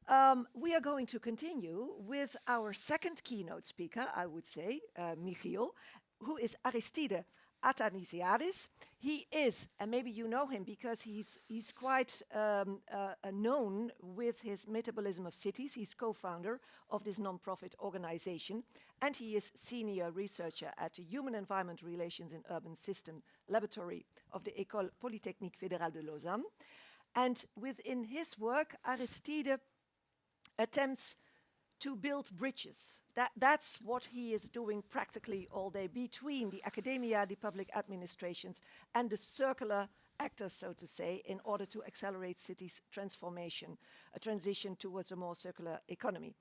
We are going to continue with our second keynote speaker, I would say, Michiel, who is Aristide Athanasiadis. He is, and maybe you know him because he's quite known with his Metabolism of Cities. He's co-founder of this non-profit organization, and he is senior researcher at the Human Environment Relations in Urban System Laboratory of the École Polytechnique Fédérale de Lausanne. And within his work, Aristide attempts to build bridges. That's what he is doing practically all day between the academia, the public administrations, and the circular actors, so to say, in order to accelerate cities' transformation, a transition towards a more circular economy.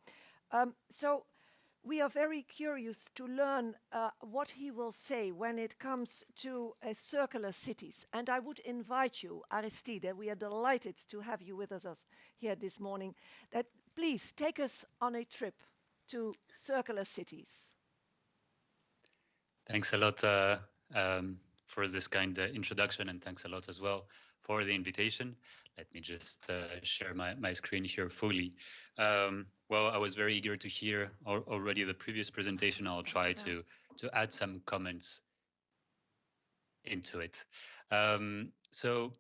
So we are very curious to learn what he will say when it comes to circular cities. And I would invite you, Aristide, we are delighted to have you with us here this morning, that please take us on a trip to circular cities. Thanks a lot for this kind introduction, and thanks a lot as well for the invitation. Let me just share my screen here fully. Well, I was very eager to hear already the previous presentation. I'll try to add some comments into it. So,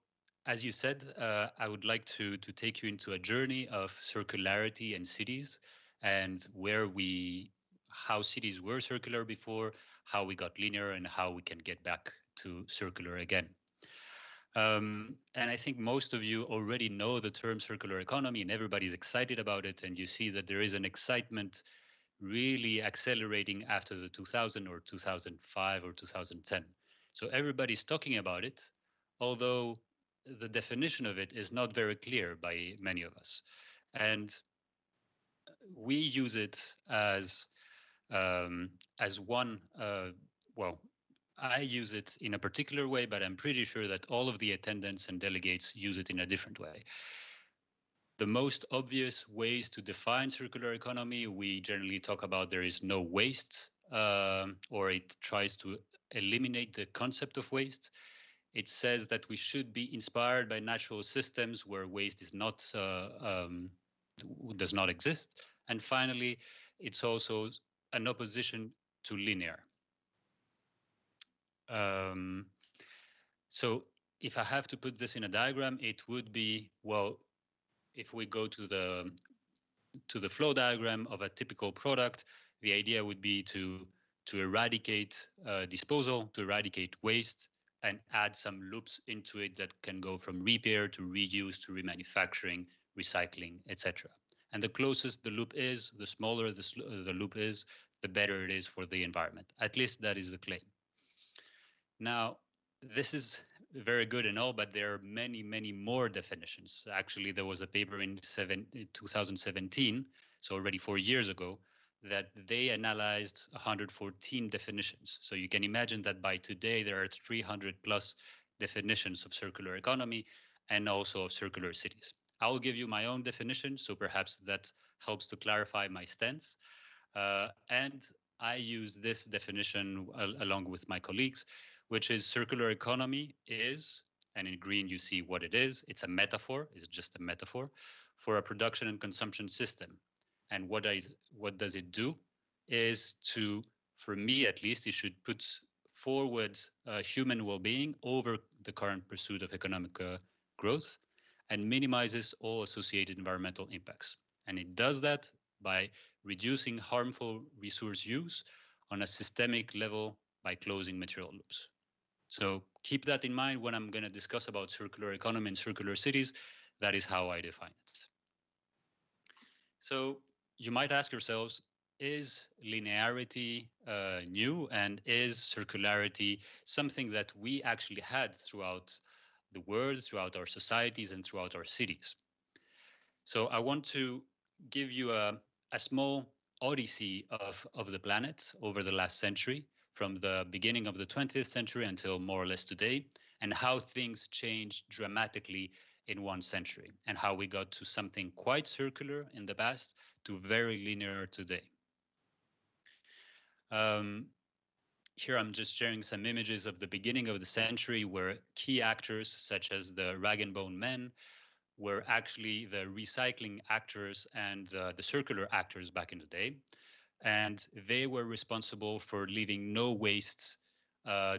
as you said, I would like to take you into a journey of circularity in cities and how cities were circular before, how we got linear, and how we can get back to circular again. And I think most of you already know the term circular economy, and everybody's excited about it. And you see that there is an excitement really accelerating after the 2000 or 2005 or 2010. So everybody's talking about it, although the definition of it is not very clear by many of us. And we use it as one, well, I use it in a particular way, but I'm pretty sure that all of the attendants and delegates use it in a different way. The most obvious ways to define circular economy, we generally talk about there is no waste, or it tries to eliminate the concept of waste. It says that we should be inspired by natural systems where waste is not does not exist. And finally, it's also an opposition to linear. So if I have to put this in a diagram, it would be, well, if we go to the flow diagram of a typical product, the idea would be to eradicate disposal, to eradicate waste, and add some loops into it that can go from repair to reuse to remanufacturing, recycling, etc. And the closest the loop is, the smaller the loop is, the better it is for the environment. At least that is the claim. Now, this is very good and all, but there are many, many more definitions. Actually, there was a paper in 2017, so already 4 years ago, that they analyzed 114 definitions. So you can imagine that by today, there are 300 plus definitions of circular economy and also of circular cities. I will give you my own definition, so perhaps that helps to clarify my stance. And I use this definition along with my colleagues, which is circular economy is, and in green you see what it is, it's a metaphor, it's just a metaphor, for a production and consumption system. And what does it do is to, for me at least, it should put forward human well-being over the current pursuit of economic growth and minimizes all associated environmental impacts. And it does that by reducing harmful resource use on a systemic level by closing material loops. So keep that in mind when I'm going to discuss about circular economy and circular cities. That is how I define it. So you might ask yourselves, is linearity new, and is circularity something that we actually had throughout the world, throughout our societies, and throughout our cities? So I want to give you a small odyssey of the planet over the last century, from the beginning of the 20th century until more or less today, and how things changed dramatically in one century, and how we got to something quite circular in the past to very linear today. Here I'm just sharing some images of the beginning of the century where key actors such as the Rag and Bone Men were actually the recycling actors and the circular actors back in the day. And they were responsible for leaving no wastes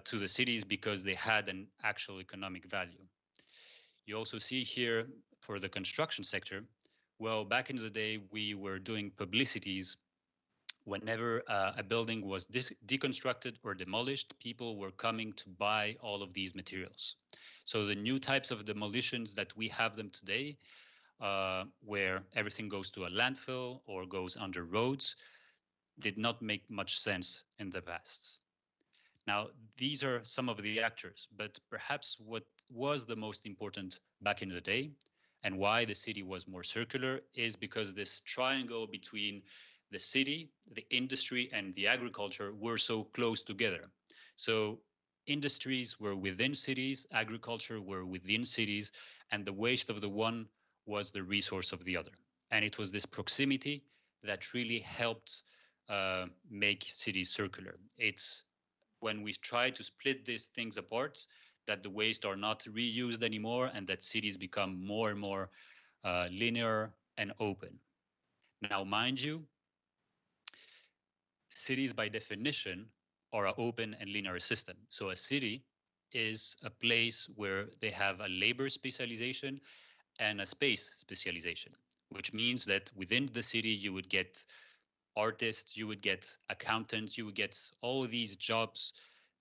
to the cities because they had an actual economic value. You also see here for the construction sector, well, back in the day, we were doing publicities whenever a building was deconstructed or demolished, people were coming to buy all of these materials. So the new types of demolitions that we have them today, where everything goes to a landfill or goes under roads, did not make much sense in the past. Now, these are some of the actors, but perhaps what was the most important back in the day and why the city was more circular is because this triangle between the city, the industry, and the agriculture were so close together. So, industries were within cities, agriculture were within cities, and the waste of the one was the resource of the other. And it was this proximity that really helped make cities circular. It's when we try to split these things apart that the waste are not reused anymore and that cities become more and more linear and open. Now, mind you, cities by definition are an open and linear system. So a city is a place where they have a labor specialization and a space specialization, which means that within the city you would get artists, you would get accountants, you would get all these jobs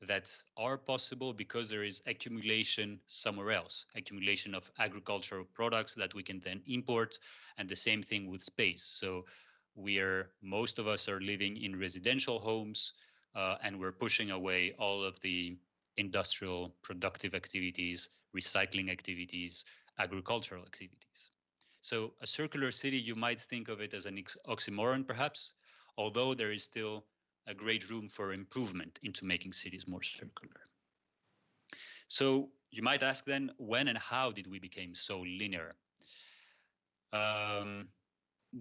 that are possible because there is accumulation somewhere else, accumulation of agricultural products that we can then import, and the same thing with space. So most of us are living in residential homes, and we're pushing away all of the industrial productive activities, recycling activities, agricultural activities. So a circular city, you might think of it as an oxymoron, perhaps, although there is still a great room for improvement into making cities more circular. So you might ask then, when and how did we become so linear? Um,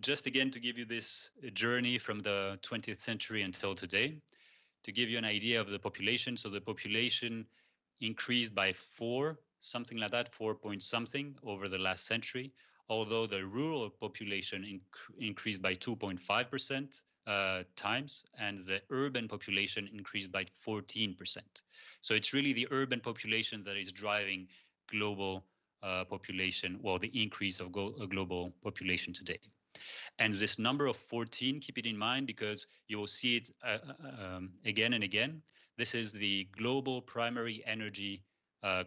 just again to give you this journey from the 20th century until today, to give you an idea of the population. So the population increased by four, something like that, 4 point something over the last century, although the rural population increased by 2.5% times, and the urban population increased by 14%. So it's really the urban population that is driving global population, well, the increase of global population today. And this number of 14, keep it in mind because you will see it again and again. This is the global primary energy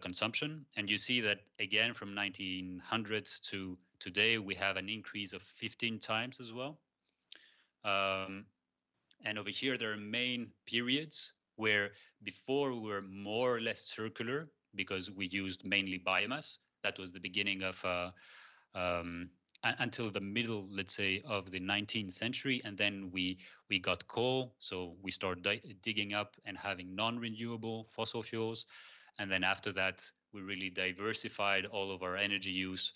consumption. And you see that again from 1900s to today, we have an increase of 15 times as well. Um, and over here, there are main periods where before we were more or less circular because we used mainly biomass. That was the beginning of um, until the middle, let's say, of the 19th century, and then we got coal, so we started digging up and having non-renewable fossil fuels, and then after that, we really diversified all of our energy use,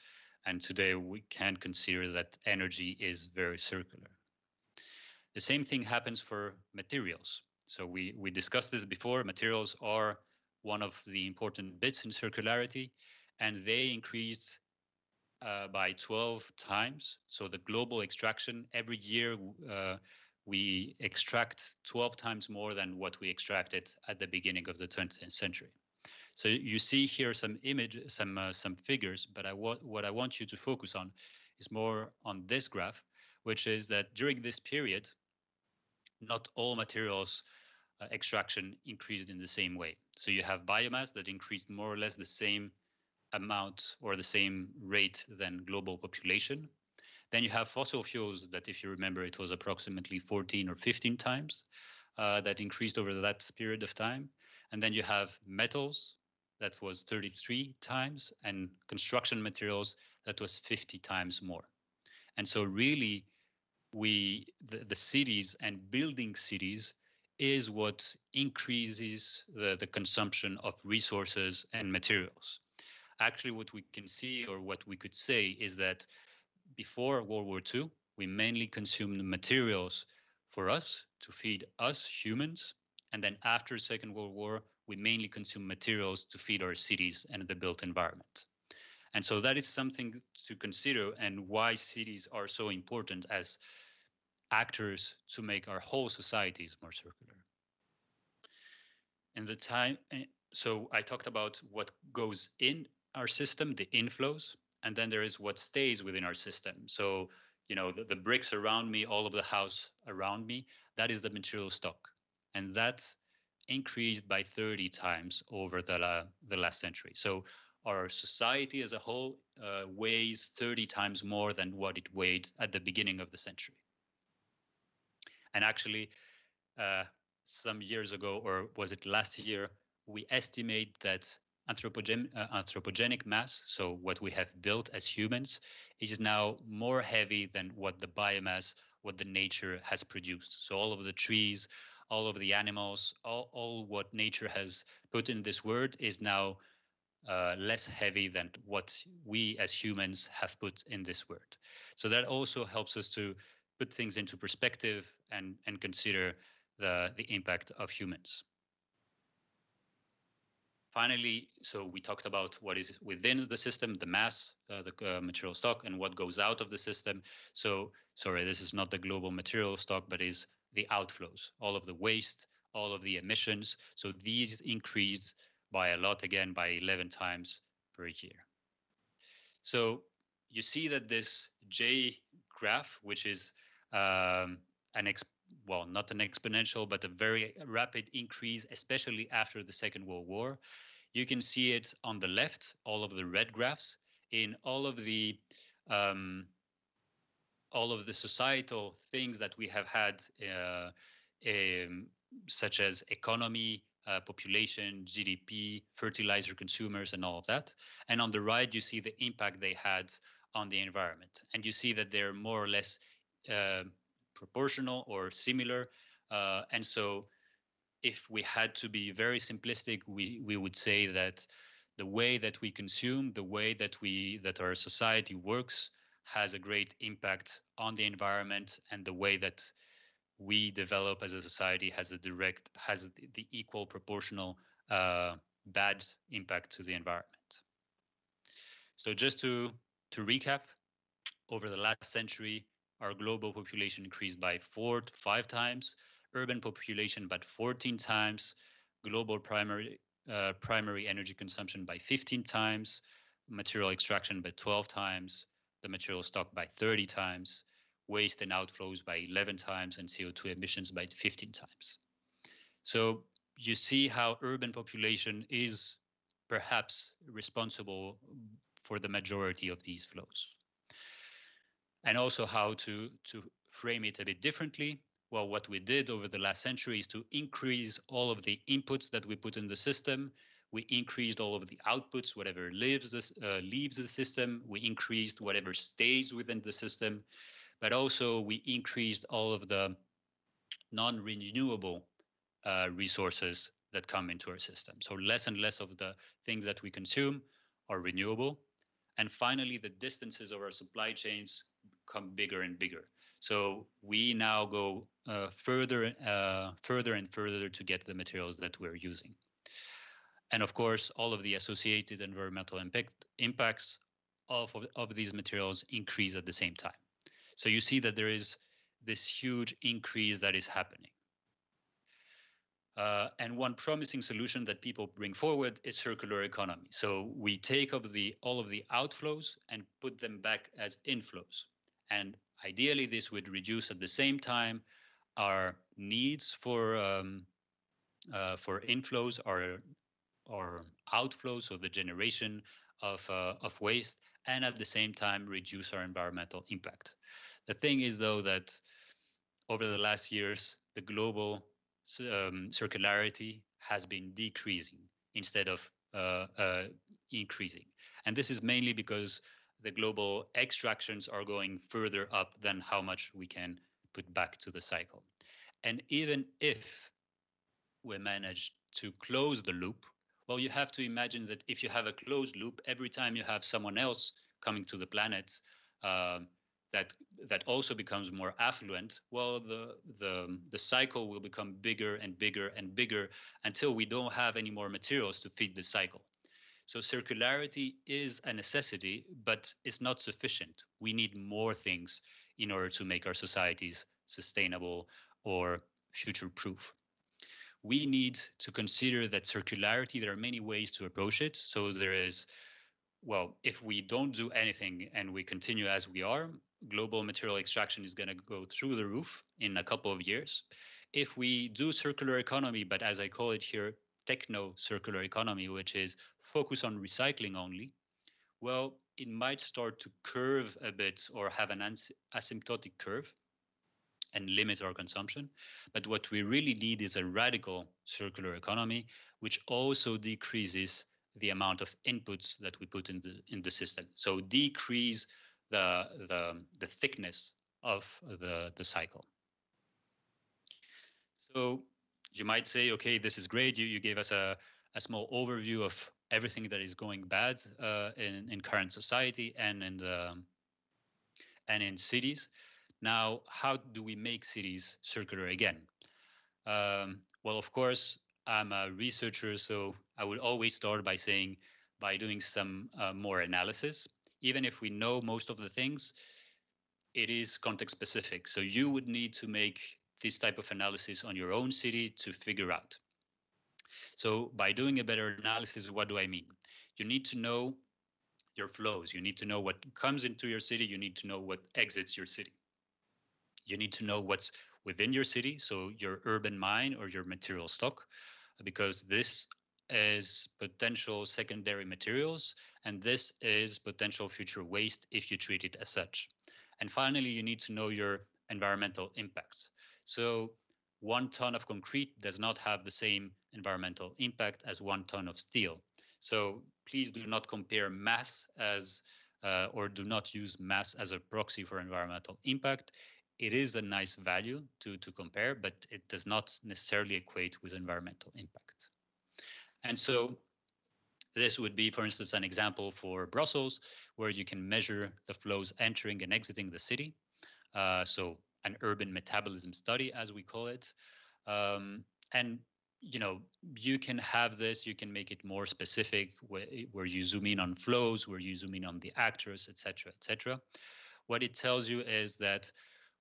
and today we can consider that energy is very circular. The same thing happens for materials. So we discussed this before. Materials are one of the important bits in circularity, and they increased by 12 times. So the global extraction every year, we extract 12 times more than what we extracted at the beginning of the 20th century. So you see here some figures, but what I want you to focus on is more on this graph, which is that during this period, not all materials extraction increased in the same way. So you have biomass that increased more or less the same amount or the same rate than global population. Then you have fossil fuels that, if you remember, it was approximately 14 or 15 times that increased over that period of time. And then you have metals that was 33 times, and construction materials that was 50 times more. And so really, the cities and building cities is what increases the consumption of resources and materials. Actually, what we can see or what we could say is that before World War II, we mainly consumed materials for us to feed us humans. And then after Second World War, we mainly consume materials to feed our cities and the built environment. And so that is something to consider, and why cities are so important as actors to make our whole societies more circular. And the time, so I talked about what goes in our system, the inflows, and then there is what stays within our system. So, the bricks around me, all of the house around me, that is the material stock. And that's increased by 30 times over the last century. So our society as a whole weighs 30 times more than what it weighed at the beginning of the century. And actually, uh, some years ago, or was it last year, we estimate that anthropogenic mass, so what we have built as humans, is now more heavy than what the biomass, what the nature has produced. So all of the trees, all of the animals, all what nature has put in this world is now less heavy than what we as humans have put in this word. So that also helps us to put things into perspective and consider the impact of humans. Finally, so we talked about what is within the system, the mass, the material stock, and what goes out of the system. So, sorry, this is not the global material stock, but is the outflows, all of the waste, all of the emissions. So these increased by a lot, again, by 11 times per year. So you see that this J graph, which is an well, not an exponential, but a very rapid increase, especially after the Second World War. You can see it on the left, all of the red graphs, in um, all of the societal things that we have had, um, such as economy, population, GDP, fertilizer consumers, and all of that. And on the right, you see the impact they had on the environment. And you see that they're more or less uh, proportional or similar. And so if we had to be very simplistic, we would say that the way that we consume, the way that our society works, has a great impact on the environment, and the way that we develop as a society has the equal proportional bad impact to the environment. So just to recap, over the last century, our global population increased by 4 to 5 times, urban population by 14 times, global primary energy consumption by 15 times, material extraction by 12 times, the material stock by 30 times, waste and outflows by 11 times, and CO2 emissions by 15 times. So you see how urban population is perhaps responsible for the majority of these flows, and also how to frame it a bit differently. Well, what we did over the last century is to increase all of the inputs that we put in the system. We increased all of the outputs, whatever leaves the system. We increased whatever stays within the system, but also we increased all of the non-renewable resources that come into our system. So less and less of the things that we consume are renewable. And finally, the distances of our supply chains become bigger and bigger. So we now go further and further to get the materials that we're using. And of course, all of the associated environmental impacts of these materials increase at the same time. So you see that there is this huge increase that is happening. And one promising solution that people bring forward is circular economy. So we take all of the outflows and put them back as inflows. And ideally, this would reduce at the same time our needs for inflows or outflows, so the generation of waste, and at the same time reduce our environmental impact. The thing is, though, that over the last years, the global circularity has been decreasing instead of increasing. And this is mainly because the global extractions are going further up than how much we can put back to the cycle. And even if we manage to close the loop, well, you have to imagine that if you have a closed loop, every time you have someone else coming to the planet, um, that that also becomes more affluent, well, the cycle will become bigger and bigger and bigger until we don't have any more materials to feed the cycle. So circularity is a necessity, but it's not sufficient. We need more things in order to make our societies sustainable or future proof. We need to consider that circularity, there are many ways to approach it. So there is, well, if we don't do anything and we continue as we are, global material extraction is going to go through the roof in a couple of years. If we do circular economy, but as I call it here, techno circular economy, which is focus on recycling only, well, it might start to curve a bit or have an asymptotic curve and limit our consumption. But what we really need is a radical circular economy, which also decreases the amount of inputs that we put in the system. So decrease the thickness of the cycle. So you might say, okay, this is great. You gave us a small overview of everything that is going bad in current society and in cities. Now, how do we make cities circular again? Well, of course, I'm a researcher, so I would always start by saying by doing some more analysis. Even if we know most of the things, it is context specific. So you would need to make this type of analysis on your own city to figure out. So by doing a better analysis, what do I mean? You need to know your flows. You need to know what comes into your city. You need to know what exits your city. You need to know what's within your city, so your urban mine or your material stock, because this is potential secondary materials and this is potential future waste if you treat it as such. And finally, you need to know your environmental impact. So 1 ton of concrete does not have the same environmental impact as 1 ton of steel. So please do not compare mass as or do not use mass as a proxy for environmental impact. It is a nice value to compare, but it does not necessarily equate with environmental impact. And so this would be, for instance, an example for Brussels, where you can measure the flows entering and exiting the city. So an urban metabolism study, as we call it. And you can have this, you can make it more specific, where you zoom in on flows, where you zoom in on the actors, etc., etc. What it tells you is that,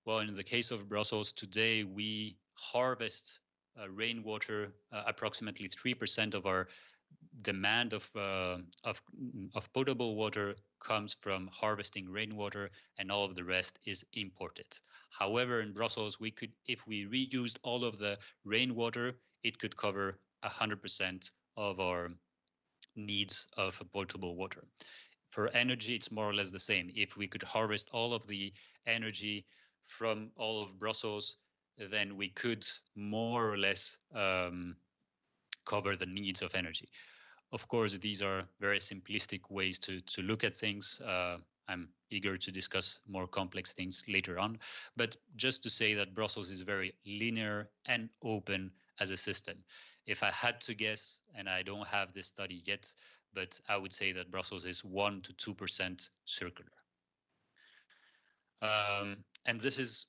well, in the case of Brussels today, we harvest rainwater. Approximately 3% of our demand of potable water comes from harvesting rainwater, and all of the rest is imported. However, in Brussels, we could, if we reused all of the rainwater, it could cover 100% of our needs of potable water. For energy, it's more or less the same. If we could harvest all of the energy from all of Brussels, then we could more or less cover the needs of energy. Of course, these are very simplistic ways to look at things. I'm eager to discuss more complex things later on. But just to say that Brussels is very linear and open as a system. If I had to guess, and I don't have this study yet, but I would say that Brussels is 1 to 2% circular. And this is,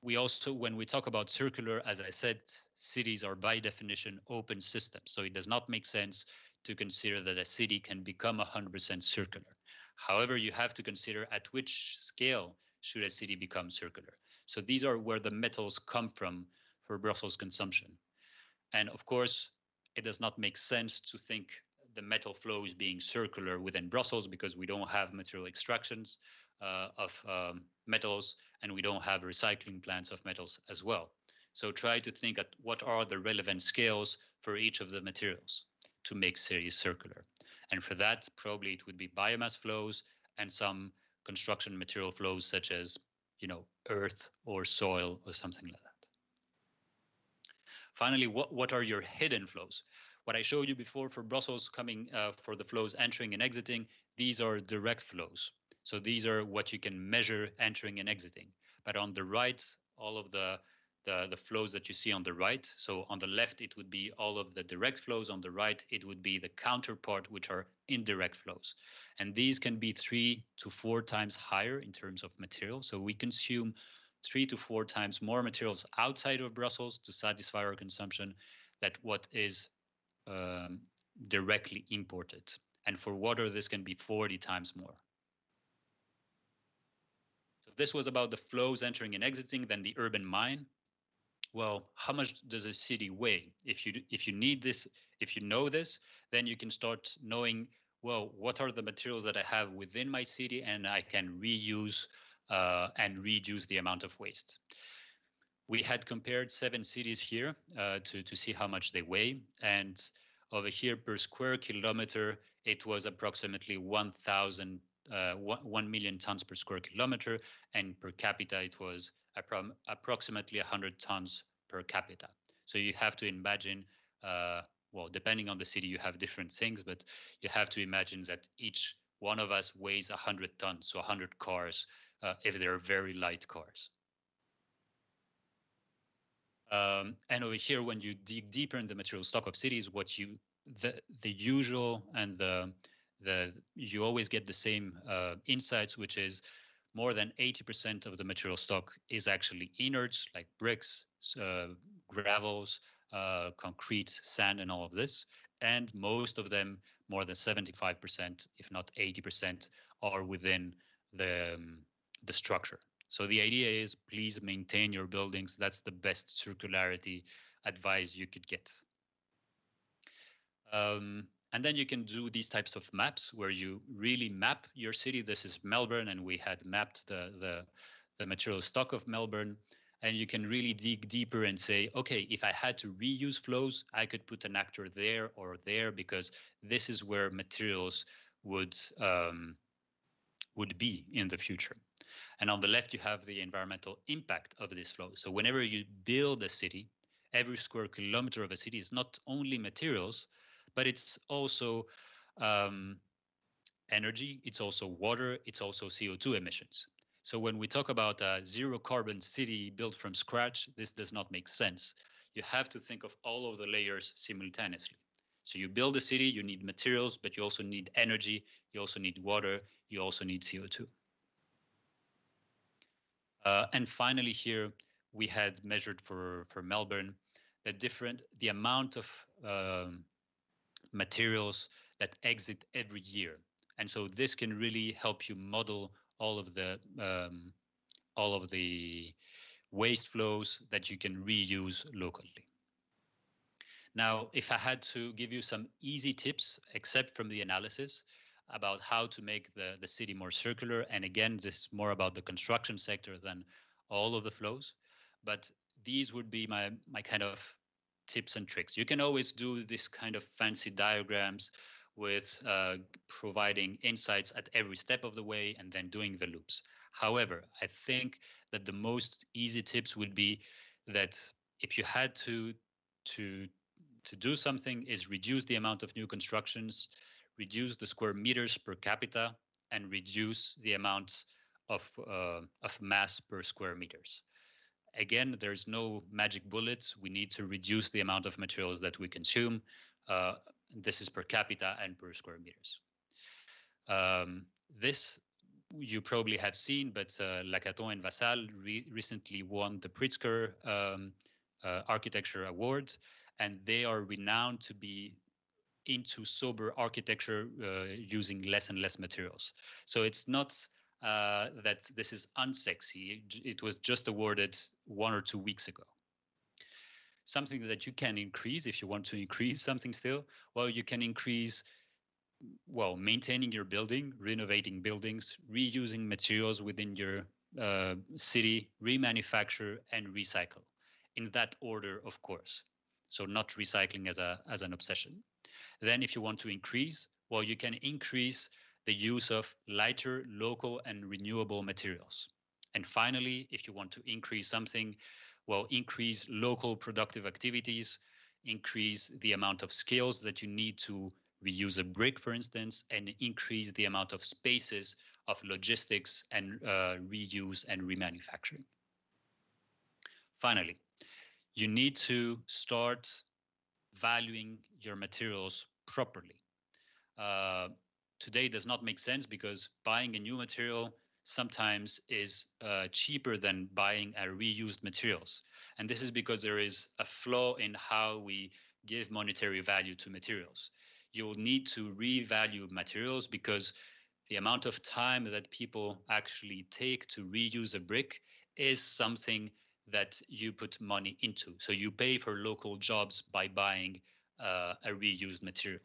we also, when we talk about circular, as I said, cities are by definition open systems. So it does not make sense to consider that a city can become 100% circular. However, you have to consider at which scale should a city become circular. So these are where the metals come from for Brussels consumption. And of course, it does not make sense to think the metal flows being circular within Brussels because we don't have material extractions of metals and we don't have recycling plants of metals as well. So try to think at what are the relevant scales for each of the materials to make cities circular. And for that, probably it would be biomass flows and some construction material flows such as, earth or soil or something like that. Finally, what are your hidden flows? What I showed you before for Brussels coming for the flows entering and exiting, these are direct flows. So these are what you can measure entering and exiting. But on the right, all of the flows that you see on the right. So on the left, it would be all of the direct flows. On the right, it would be the counterpart, which are indirect flows. And these can be 3 to 4 times higher in terms of material. So we consume 3 to 4 times more materials outside of Brussels to satisfy our consumption than what is directly imported. And for water, this can be 40 times more. So this was about the flows entering and exiting, then the urban mine. Well, how much does a city weigh? If you need this, if you know this, then you can start knowing, well, what are the materials that I have within my city, and I can reuse and reduce the amount of waste. We had compared 7 cities here to see how much they weigh, and over here per square kilometer, it was approximately 1 million tons per square kilometer, and per capita, it was approximately 100 tons per capita. So you have to imagine, well, depending on the city, you have different things, but you have to imagine that each one of us weighs 100 tons, so 100 cars, if they're very light cars. And over here, when you dig deeper in the material stock of cities, what you the usual and the you always get the same insights, which is more than 80% of the material stock is actually inerts like bricks, gravels, concrete, sand, and all of this. And most of them, more than 75%, if not 80%, are within the structure. So the idea is please maintain your buildings. That's the best circularity advice you could get. And then you can do these types of maps where you really map your city. This is Melbourne, and we had mapped the material stock of Melbourne. And you can really dig deeper and say, okay, if I had to reuse flows, I could put an actor there or there because this is where materials would be in the future. And on the left, you have the environmental impact of this flow. So whenever you build a city, every square kilometer of a city is not only materials, but it's also um, energy, it's also water, it's also CO2 emissions. So when we talk about a zero carbon city built from scratch, this does not make sense. You have to think of all of the layers simultaneously. So you build a city, you need materials, but you also need energy, you also need water, you also need CO2. And finally, here we had measured for Melbourne the amount of materials that exit every year, and so this can really help you model all of the waste flows that you can reuse locally. Now, if I had to give you some easy tips, except from the analysis, about how to make the city more circular, and again, this is more about the construction sector than all of the flows, but these would be my kind of tips and tricks. You can always do this kind of fancy diagrams with providing insights at every step of the way and then doing the loops. However, I think that the most easy tips would be that if you had to to do something is reduce the amount of new constructions, reduce the square meters per capita, and reduce the amount of mass per square meters. Again, there's no magic bullets. We need to reduce the amount of materials that we consume. Uh, this is per capita and per square meters. This you probably have seen, but Lacaton and Vassal recently won the Pritzker Architecture Award, and they are renowned to be into sober architecture using less and less materials. So it's not that this is unsexy. It was just awarded 1 or 2 weeks ago. Something that you can increase if you want to increase something still, well, you can increase, well, maintaining your building, renovating buildings, reusing materials within your city, remanufacture, and recycle. In that order, of course. So not recycling as an obsession. Then if you want to increase, well, you can increase the use of lighter, local, and renewable materials. And finally, if you want to increase something, well, increase local productive activities, increase the amount of skills that you need to reuse a brick, for instance, and increase the amount of spaces of logistics and reuse and remanufacturing. Finally, you need to start valuing your materials properly. Uh, Today does not make sense because buying a new material sometimes is cheaper than buying a reused materials. And this is because there is a flaw in how we give monetary value to materials. you'll need to revalue materials because the amount of time that people actually take to reuse a brick is something that you put money into. So you pay for local jobs by buying a reused material.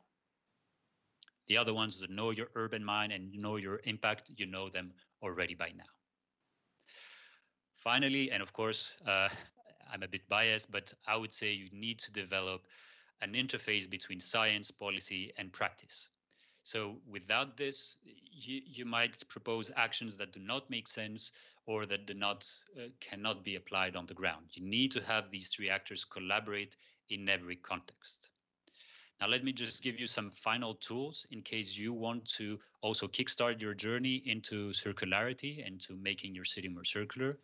The other ones that know your urban mine and know your impact, you know them already by now. Finally, and of course, I'm a bit biased, but I would say you need to develop an interface between science, policy, and practice. So without this, you might propose actions that do not make sense or that do not cannot be applied on the ground. You need to have these three actors collaborate in every context. Now, let me just give you some final tools in case you want to also kickstart your journey into circularity and to making your city more circular.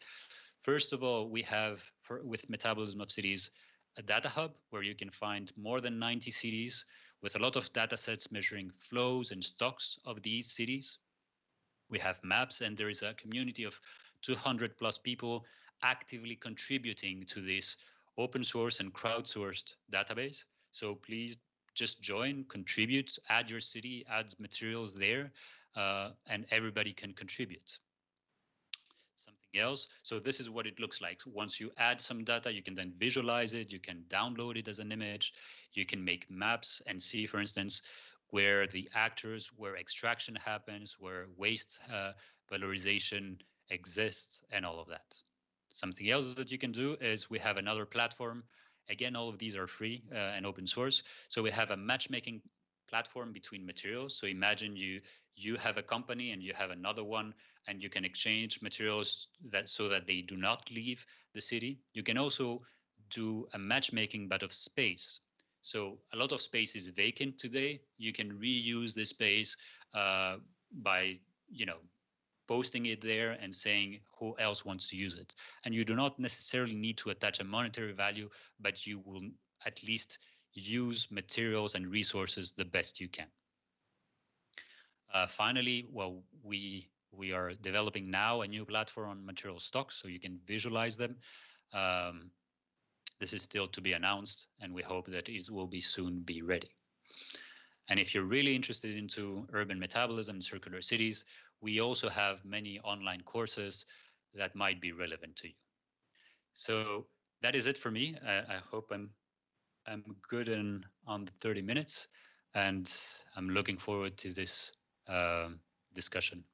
First of all, we have, with Metabolism of Cities, a data hub where you can find more than 90 cities with a lot of data sets measuring flows and stocks of these cities. We have maps, and there is a community of 200 plus people actively contributing to this open source and crowdsourced database. So please just join, contribute, add your city, add materials there, and everybody can contribute. Something else. So this is what it looks like. Once you add some data, you can then visualize it. You can download it as an image. You can make maps and see, for instance, where the actors, where extraction happens, where waste valorization exists, and all of that. Something else that you can do is we have another platform. Again, all of these are free and open source. So we have a matchmaking platform between materials. So imagine you have a company and you have another one, and you can exchange materials that so that they do not leave the city. You can also do a matchmaking, but of space. So a lot of space is vacant today. You can reuse this space by posting it there and saying who else wants to use it. And you do not necessarily need to attach a monetary value, but you will at least use materials and resources the best you can. Finally, well, we are developing now a new platform on material stocks, so you can visualize them. Um, this is still to be announced, and we hope that it will be soon be ready. And if you're really interested into urban metabolism and circular cities, we also have many online courses that might be relevant to you. So that is it for me. I hope I'm good in on the 30 minutes, and I'm looking forward to this discussion.